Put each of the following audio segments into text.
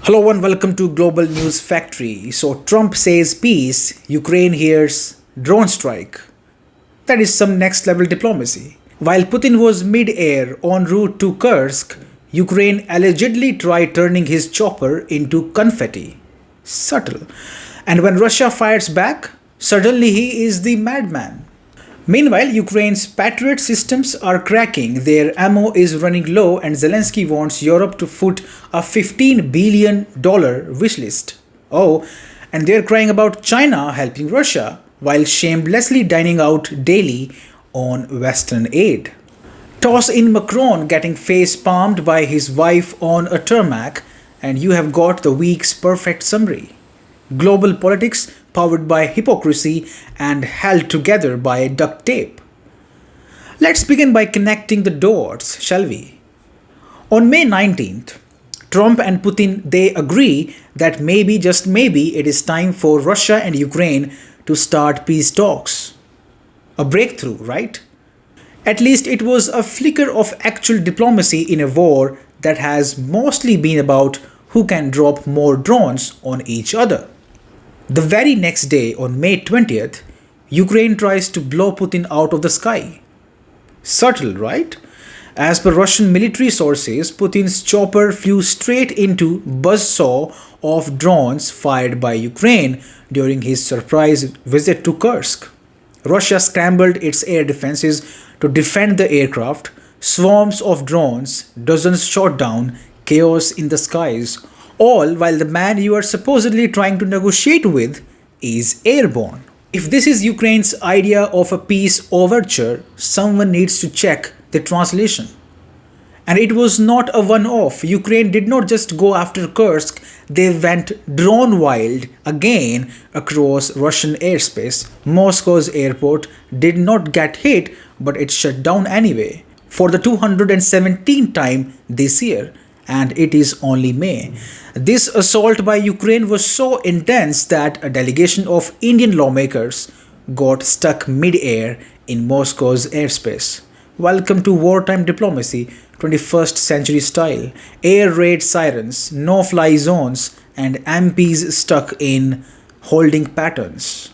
Hello and welcome to Global News Factory. So Trump says peace, Ukraine hears drone strike. That is some next level diplomacy. While Putin was mid-air en route to Kursk, Ukraine allegedly tried turning his chopper into confetti. Subtle. And when Russia fires back, suddenly he is the madman. Meanwhile, Ukraine's Patriot systems are cracking, their ammo is running low, and Zelensky wants Europe to foot a $15 billion wishlist. Oh, and they're crying about China helping Russia while shamelessly dining out daily on Western aid. Toss in Macron getting face palmed by his wife on a tarmac, and you have got the week's perfect summary. Global politics powered by hypocrisy and held together by duct tape. Let's begin by connecting the dots, shall we? On May 19th, Trump and Putin they agree that maybe, just maybe, it is time for Russia and Ukraine to start peace talks. A breakthrough, right? At least it was a flicker of actual diplomacy in a war that has mostly been about who can drop more drones on each other. The very next day, on May 20th, Ukraine tries to blow Putin out of the sky. Subtle, right? As per Russian military sources, Putin's chopper flew straight into buzzsaw of drones fired by Ukraine during his surprise visit to Kursk. Russia scrambled its air defenses to defend the aircraft, swarms of drones, dozens shot down, chaos in the skies, all while the man you are supposedly trying to negotiate with is airborne. If this is Ukraine's idea of a peace overture, someone needs to check the translation. And it was not a one-off. Ukraine did not just go after Kursk, they went drone wild again across Russian airspace. Moscow's airport did not get hit, but it shut down anyway, for the 217th time this year. And it is only May. This assault by Ukraine was so intense that a delegation of Indian lawmakers got stuck mid-air in Moscow's airspace. Welcome to wartime diplomacy, 21st century style. Air raid sirens, no-fly zones, and MPs stuck in holding patterns.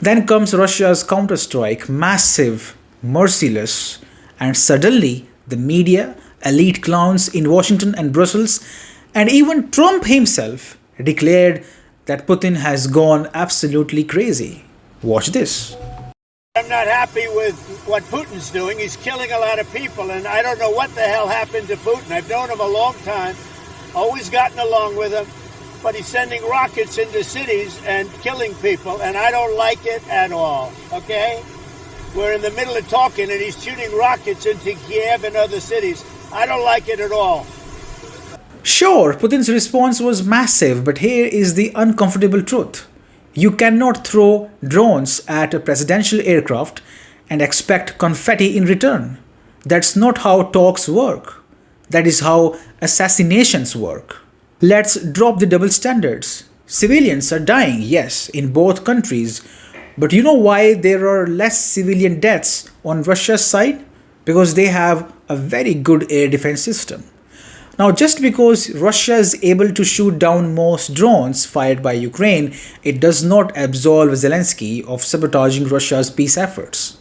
Then comes Russia's counterstrike, massive, merciless, and suddenly the media, elite clowns in Washington and Brussels, and even Trump himself declared that Putin has gone absolutely crazy. Watch this. I'm not happy with what Putin's doing. He's killing a lot of people, and I don't know what the hell happened to Putin. I've known him a long time, always gotten along with him, but he's sending rockets into cities and killing people, and I don't like it at all, okay? We're in the middle of talking, and he's shooting rockets into Kyiv and other cities. I don't like it at all. Sure, Putin's response was massive, but here is the uncomfortable truth. You cannot throw drones at a presidential aircraft and expect confetti in return. That's not how talks work. That is how assassinations work. Let's drop the double standards. Civilians are dying, yes, in both countries. But you know why there are less civilian deaths on Russia's side? Because they have a very good air defense system. Now, just because Russia is able to shoot down most drones fired by Ukraine, it does not absolve Zelensky of sabotaging Russia's peace efforts.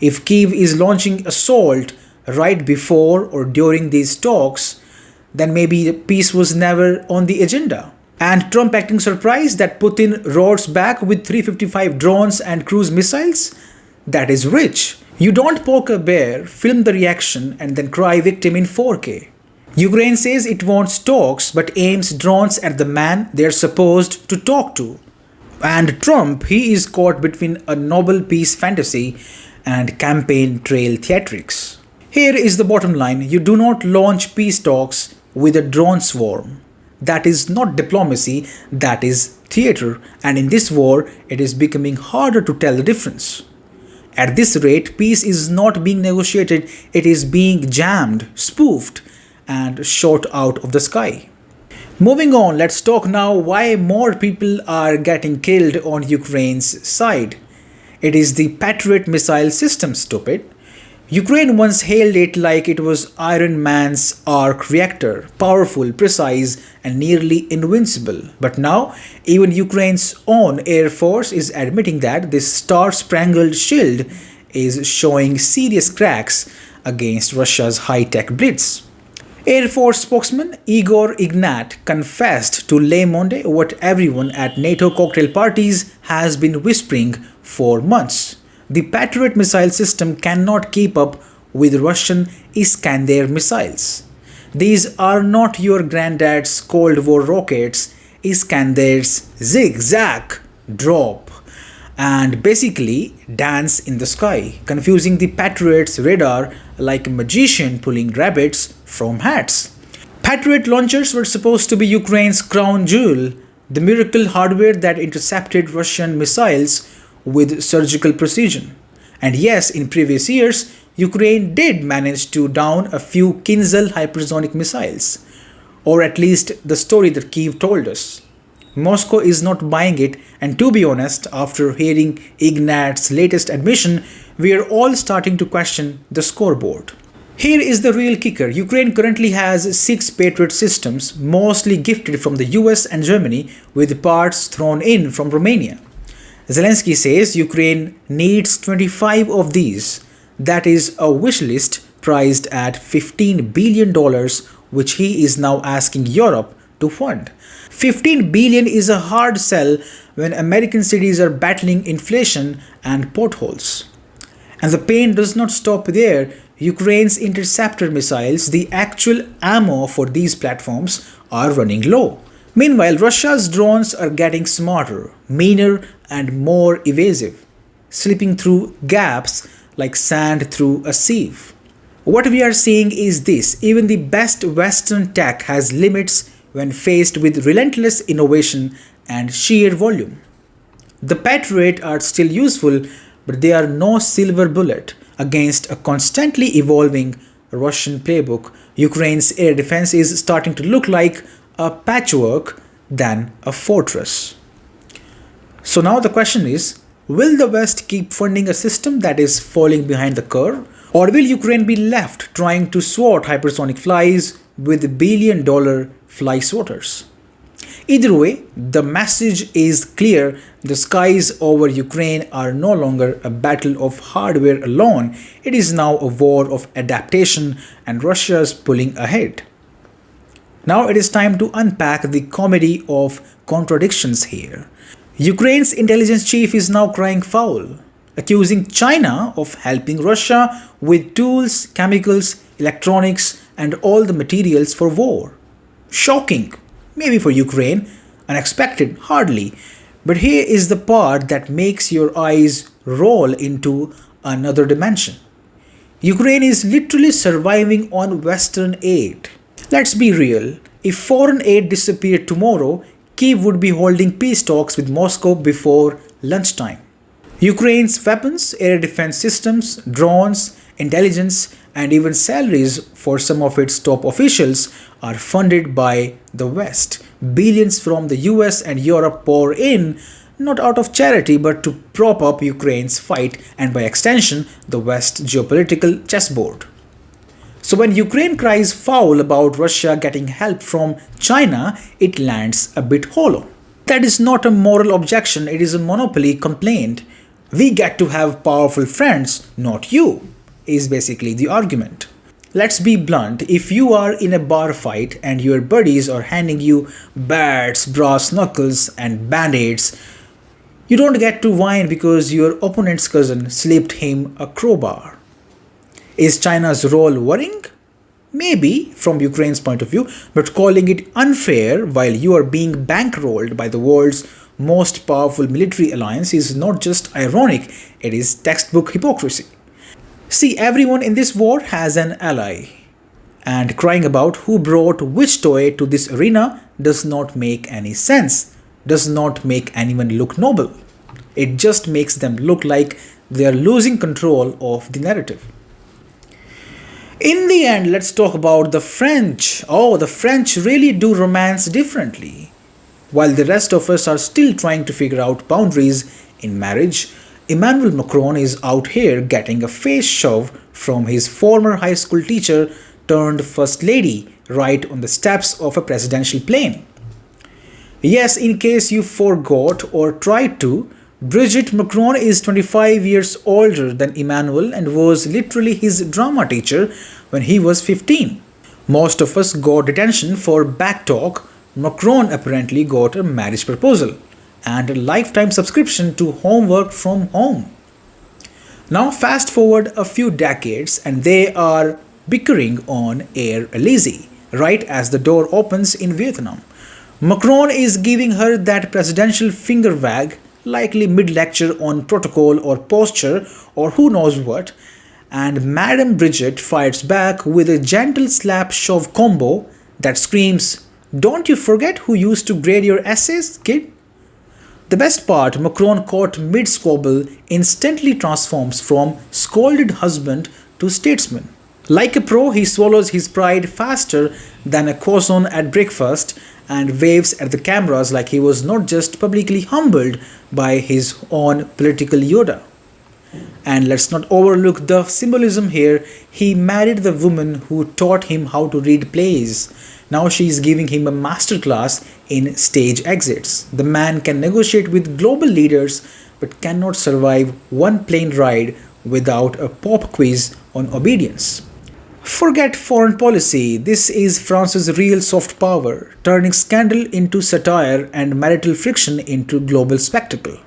If Kyiv is launching assault right before or during these talks, then maybe peace was never on the agenda. And Trump acting surprised that Putin roars back with 355 drones and cruise missiles? That is rich. You don't poke a bear, film the reaction, and then cry victim in 4K. Ukraine says it wants talks but aims drones at the man they're supposed to talk to. And Trump, he is caught between a Nobel Peace fantasy and campaign trail theatrics. Here is the bottom line: you do not launch peace talks with a drone swarm. That is not diplomacy, that is theater, and in this war, it is becoming harder to tell the difference. At this rate, peace is not being negotiated, it is being jammed, spoofed, and shot out of the sky. Moving on, let's talk now why more people are getting killed on Ukraine's side. It is the Patriot missile system, stupid. Ukraine once hailed it like it was Iron Man's arc reactor, powerful, precise, and nearly invincible. But now, even Ukraine's own Air Force is admitting that this star-spangled shield is showing serious cracks against Russia's high-tech blitz. Air Force spokesman Igor Ignat confessed to Le Monde what everyone at NATO cocktail parties has been whispering for months. The Patriot missile system cannot keep up with Russian Iskander missiles. These are not your granddad's Cold War rockets, Iskander's zigzag drop and basically dance in the sky, confusing the Patriot's radar like a magician pulling rabbits from hats. Patriot launchers were supposed to be Ukraine's crown jewel, the miracle hardware that intercepted Russian missiles with surgical precision. And yes, in previous years, Ukraine did manage to down a few Kinzhal hypersonic missiles, or at least the story that Kyiv told us. Moscow is not buying it, and to be honest, after hearing Ignat's latest admission, we are all starting to question the scoreboard. Here is the real kicker. Ukraine currently has 6 Patriot systems, mostly gifted from the US and Germany, with parts thrown in from Romania. Zelensky says Ukraine needs 25 of these. That is a wish list priced at $15 billion, which he is now asking Europe to fund. $15 billion is a hard sell when American cities are battling inflation and potholes. And the pain does not stop there. Ukraine's interceptor missiles, the actual ammo for these platforms, are running low. Meanwhile, Russia's drones are getting smarter, meaner, and more evasive, slipping through gaps like sand through a sieve. What we are seeing is this: even the best Western tech has limits when faced with relentless innovation and sheer volume. The Patriot are still useful, but they are no silver bullet against a constantly evolving Russian playbook. Ukraine's air defense is starting to look like a patchwork than a fortress. So now the question is, will the West keep funding a system that is falling behind the curve? Or will Ukraine be left trying to swat hypersonic flies with billion-dollar fly swatters? Either way, the message is clear. The skies over Ukraine are no longer a battle of hardware alone. It is now a war of adaptation, and Russia is pulling ahead. Now it is time to unpack the comedy of contradictions here. Ukraine's intelligence chief is now crying foul, accusing China of helping Russia with tools, chemicals, electronics, and all the materials for war. Shocking, maybe for Ukraine, unexpected, hardly. But here is the part that makes your eyes roll into another dimension. Ukraine is literally surviving on Western aid. Let's be real, if foreign aid disappeared tomorrow, Kyiv would be holding peace talks with Moscow before lunchtime. Ukraine's weapons, air defense systems, drones, intelligence, and even salaries for some of its top officials are funded by the West. Billions from the US and Europe pour in, not out of charity but to prop up Ukraine's fight and by extension the West's geopolitical chessboard. So when Ukraine cries foul about Russia getting help from China, it lands a bit hollow. That is not a moral objection, it is a monopoly complaint. We get to have powerful friends, not you, is basically the argument. Let's be blunt, if you are in a bar fight and your buddies are handing you bats, brass knuckles and band-aids, you don't get to whine because your opponent's cousin slipped him a crowbar. Is China's role worrying? Maybe, from Ukraine's point of view, but calling it unfair while you are being bankrolled by the world's most powerful military alliance is not just ironic, it is textbook hypocrisy. See, everyone in this war has an ally, and crying about who brought which toy to this arena does not make any sense, does not make anyone look noble. It just makes them look like they are losing control of the narrative. In the end, let's talk about the French. Oh, the French really do romance differently. While the rest of us are still trying to figure out boundaries in marriage, Emmanuel Macron is out here getting a face shove from his former high school teacher turned first lady right on the steps of a presidential plane. Yes, in case you forgot or tried to, Brigitte Macron is 25 years older than Emmanuel and was literally his drama teacher when he was 15. Most of us got detention for backtalk. Macron apparently got a marriage proposal and a lifetime subscription to homework from home. Now fast forward a few decades and they are bickering on Air Elysee, right as the door opens in Vietnam. Macron is giving her that presidential finger wag, likely mid-lecture on protocol or posture or who knows what, and Madame Brigitte fights back with a gentle slap-shove combo that screams, "Don't you forget who used to grade your essays, kid?" The best part, Macron caught mid-squabble instantly transforms from scolded husband to statesman. Like a pro, he swallows his pride faster than a croissant at breakfast and waves at the cameras like he was not just publicly humbled by his own political Yoda. And let's not overlook the symbolism here. He married the woman who taught him how to read plays. Now she is giving him a masterclass in stage exits. The man can negotiate with global leaders but cannot survive one plane ride without a pop quiz on obedience. Forget foreign policy. This is France's real soft power, turning scandal into satire and marital friction into global spectacle.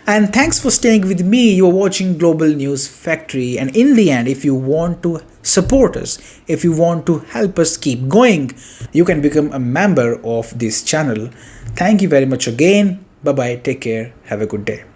And thanks for staying with me. You're watching Global News Factory. And in the end, if you want to support us, if you want to help us keep going, you can become a member of this channel. Thank you very much again. Bye bye. Take care. Have a good day.